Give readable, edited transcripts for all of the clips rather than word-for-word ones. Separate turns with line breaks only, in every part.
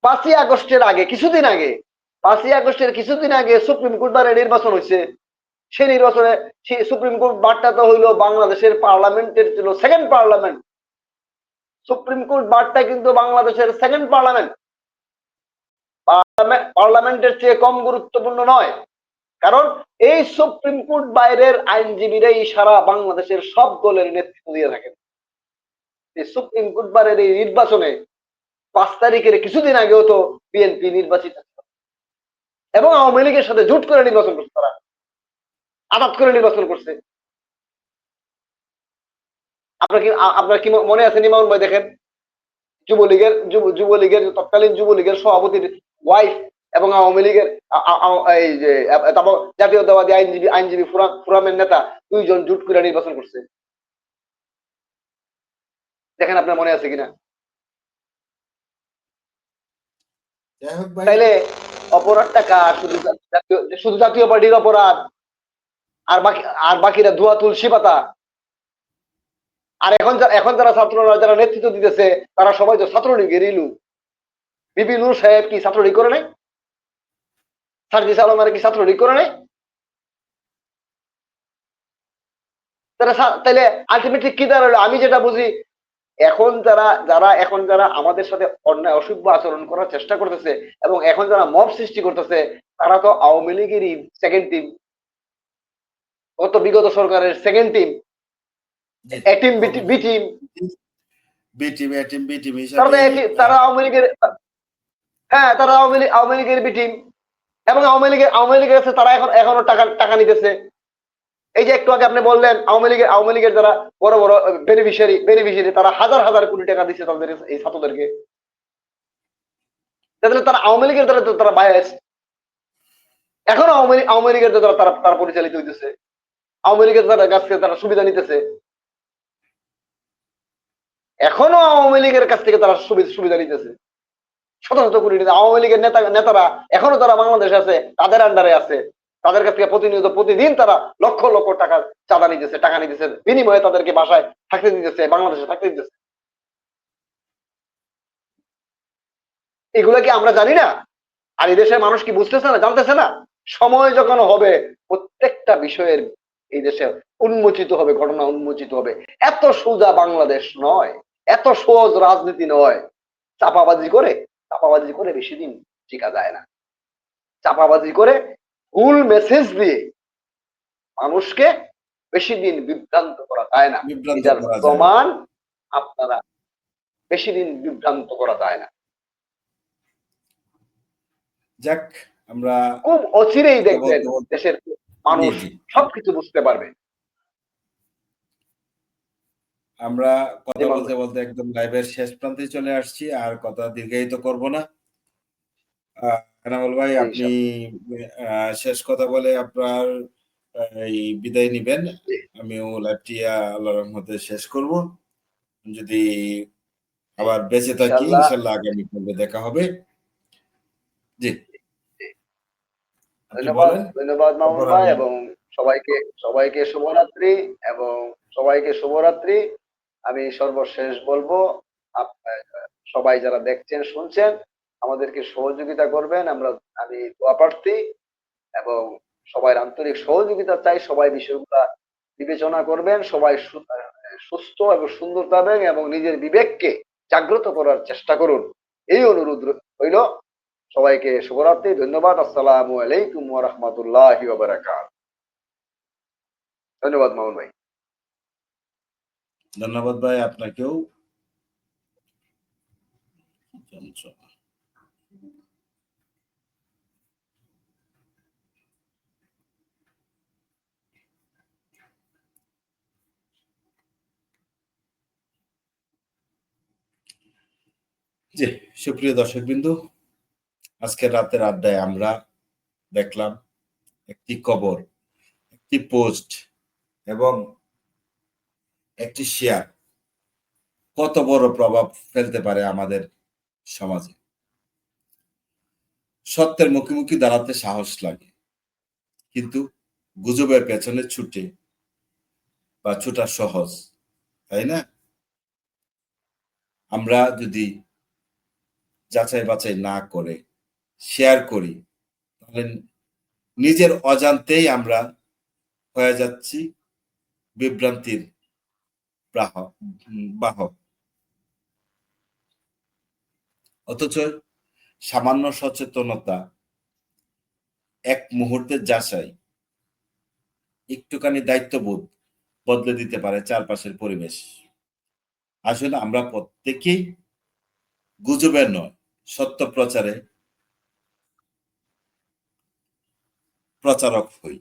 5ই আগস্টের আগে কিছুদিন আগে 5ই আগস্টের কিছুদিন আগে সুপ্রিম কোর্ট বারে নির্বাচন হয়েছে। সেই নির্বাচনে সুপ্রিম কোর্ট বারটা তো হইলো বাংলাদেশের পার্লামেন্টের ছিল সেকেন্ড পার্লামেন্ট। সুপ্রিম কোর্ট বারটা কিন্তু বাংলাদেশের সেকেন্ড পার্লামেন্ট, পার্লামেন্টের চেয়ে কম গুরুত্বপূর্ণ নয়। কারণ এই সুপ্রিম কোর্ট বাইরের আইনজীবীরাই সারা বাংলাদেশের সব দলের নেতৃত্ব দিয়ে থাকেন। এই সুপ্রিম কোর্ট বারের এই নির্বাচনে 5 তারিখের কিছুদিন আগেও তো বিএনপি নির্বাচিত এবং আওয়ামী লীগের সাথে জোট করে নির্বাচন করছে, তারা আঘাত করে নির্বাচন করছে। আপনার কি মনে আছে নিমাউন ভাই? দেখেন যুবলীগের তৎকালীন যুবলীগের সভাপতির ওয়াইফ এবং আওয়ামী লীগের এই যে জাতীয়তাবাদী আইনজীবী ফোরামের নেতা 2 জন জোট করে নির্বাচন করছে। দেখেন আপনার মনে আছে কিনা। তাইলে অপরাধটা কার? শুধু জাতীয় পার্টির অপরাধ, আর বাকিরা ধোয়া তুলসী পাতা। আর এখন যারা ছাত্ররা যারা নেতৃত্ব দিতেছে তারা সবাই তো ছাত্রলীগেরই লোক। বিপি নূর সাহেব কি ছাত্রলীগ করে নাই? সার্জিস আলমের কি ছাত্রলীগ করে নাই? তাহলে আলটিমেটলি কি দাঁড়ালো? আমি যেটা বুঝি, এখন যারা আমাদের সাথে অন্যায় অসভ্য আচরণ করার চেষ্টা করতেছে এবং এখন যারা মব সৃষ্টি করতেছে তারা তো আওয়ামী লীগেরই সেকেন্ড টিম, গত বিগত সরকারের সেকেন্ড টিম, এ টিম বি টিম, তারা আওয়ামী লীগের, হ্যাঁ তারা আওয়ামী লীগের বি টিম এবং আওয়ামী লীগের কাছে তারা এখনো টাকা নিতেছে। এই যে একটু আগে আপনি বললেন আওয়ামী লীগের যারা বড় বড় বেনিফিশিয়ারি তারা হাজার হাজার কোটি টাকা দিচ্ছে তাদের এই ছাত্রদেরকে। তাহলে তারা আওয়ামী লীগের দ্বারা তারা বায়াস, এখনো আওয়ামী লীগের দ্বারা তারা পরিচালিত হইতেছে, আওয়ামী লীগের কাছ থেকে তারা সুবিধা নিতেছে, এখনো আওয়ামী লীগের কাছ থেকে তারা সুবিধা নিতেছে। শত শত কোটি আওয়ামী লীগের নেতারা এখনো তারা বাংলাদেশে আছে, তাদের আন্ডারে আছে, তাদের কাছ থেকে প্রতিদিন তারা লক্ষ লক্ষ টাকা চাঁদা নিতেছে, টাকা নিতেছে, বিনিময়ে তাদেরকে বাসায় থাকতে দিতেছে, বাংলাদেশে থাকতে দিতেছে। এগুলা কি আমরা জানি না? আর এই দেশের মানুষ কি বুঝতেছে না, জানতেছে না? সময় যখন হবে প্রত্যেকটা বিষয়ের এই দেশে উন্মোচিত হবে, ঘটনা উন্মোচিত হবে। এত সোজা বাংলাদেশ নয়, এত সহজ রাজনীতি নয়। চাপাবাজি করে বেশি দিন টিকা যায় না। চাপাবাজি করে ভুল মেসেজ দিয়ে মানুষকে বেশি দিন বিভ্রান্ত করা যায় না। এটার প্রমাণ আপনারা, বেশি দিন বিভ্রান্ত করা যায় না।
যাক, আমরা
খুব অচিরেই দেখবেন দেশের মানুষ সবকিছু বুঝতে পারবে।
আমরা কথা বলতে বলতে একদম লাইভের শেষ প্রান্তে চলে আসছি, আর কথা দীর্ঘায়িত করব না। এনামুল ভাই, আপনি শেষ কথা বলে আপনার এই বিদায় নিবেন। আমিও লাইভটি আল্লাহর রহমতে শেষ করব। যদি আবার বেঁচে থাকি ইনশাআল্লাহ আগামী পর্বে দেখা হবে। জি,
ধন্যবাদ মামুন ভাই, এবং সবাইকে শুভরাত্রি, এবং সবাইকে শুভরাত্রি। আমি সর্বশেষ বলবো, সবাই যারা দেখছেন শুনছেন আমাদেরকে সহযোগিতা করবেন। আমি দোয়া প্রার্থী এবং সবাই আন্তরিক সহযোগিতা চাই। সবাই বিষয়গুলা বিবেচনা করবেন, সবাই সুস্থ এবং সুন্দর থাকবেন এবং নিজের বিবেককে জাগ্রত করার চেষ্টা করুন, এই অনুরোধ হইল। সবাইকে শুভরাত্রি, ধন্যবাদ। আসসালামু আলাইকুম ওয়া রাহমাতুল্লাহি ওয়া বারাকাতুহু। ধন্যবাদ মামুন ভাই।
ধন্যবাদ ভাই, আপনাকেও। জি, সুপ্রিয় দর্শকবৃন্দ, আজকের রাতের আড্ডায় আমরা দেখলাম একটি কবর, একটি পোস্ট এবং একটি শেয়ার কত বড় প্রভাব ফেলতে পারে আমাদের সমাজে। সত্যের মুখোমুখি দাঁড়াতে সাহস লাগে, কিন্তু গুজবের পেছনে ছুটে বা ছুটা সহজ, তাই না? আমরা যদি যাচাই বাছাই না করে শেয়ার করি, তাহলে নিজের অজান্তেই আমরা হয়ে যাচ্ছি বিভ্রান্তির বাহক। অথচ সামান্য সচেতনতা, এক মুহূর্তের যাচাই, একটুখানি দায়িত্ববোধ বদলে দিতে পারে চারপাশের পরিবেশ। আসলে আমরা প্রত্যেকেই গুজবের নয়, সত্য প্রচারক হই।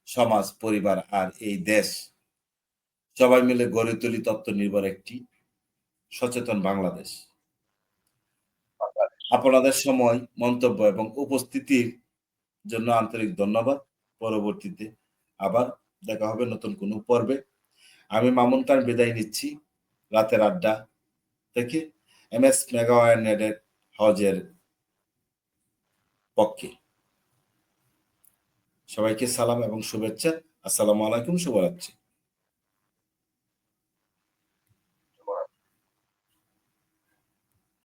সমাজ, পরিবার আর এই দেশ সবাই মিলে গড়ে তুলি তথ্য নির্ভর একটি সচেতন বাংলাদেশ। আপনাদের সময়, মন্তব্য এবং উপস্থিতির জন্য আন্তরিক ধন্যবাদ। পরবর্তীতে আবার দেখা হবে নতুন কোনো পর্বে। আমি মামুন খান বিদায় নিচ্ছি রাতের আড্ডা থেকে MS মেগাওয়ারনেটের হাউজের পক্ষে। সবাইকে সালাম এবং শুভেচ্ছা। আসসালামু আলাইকুম, শুভরাত্রি।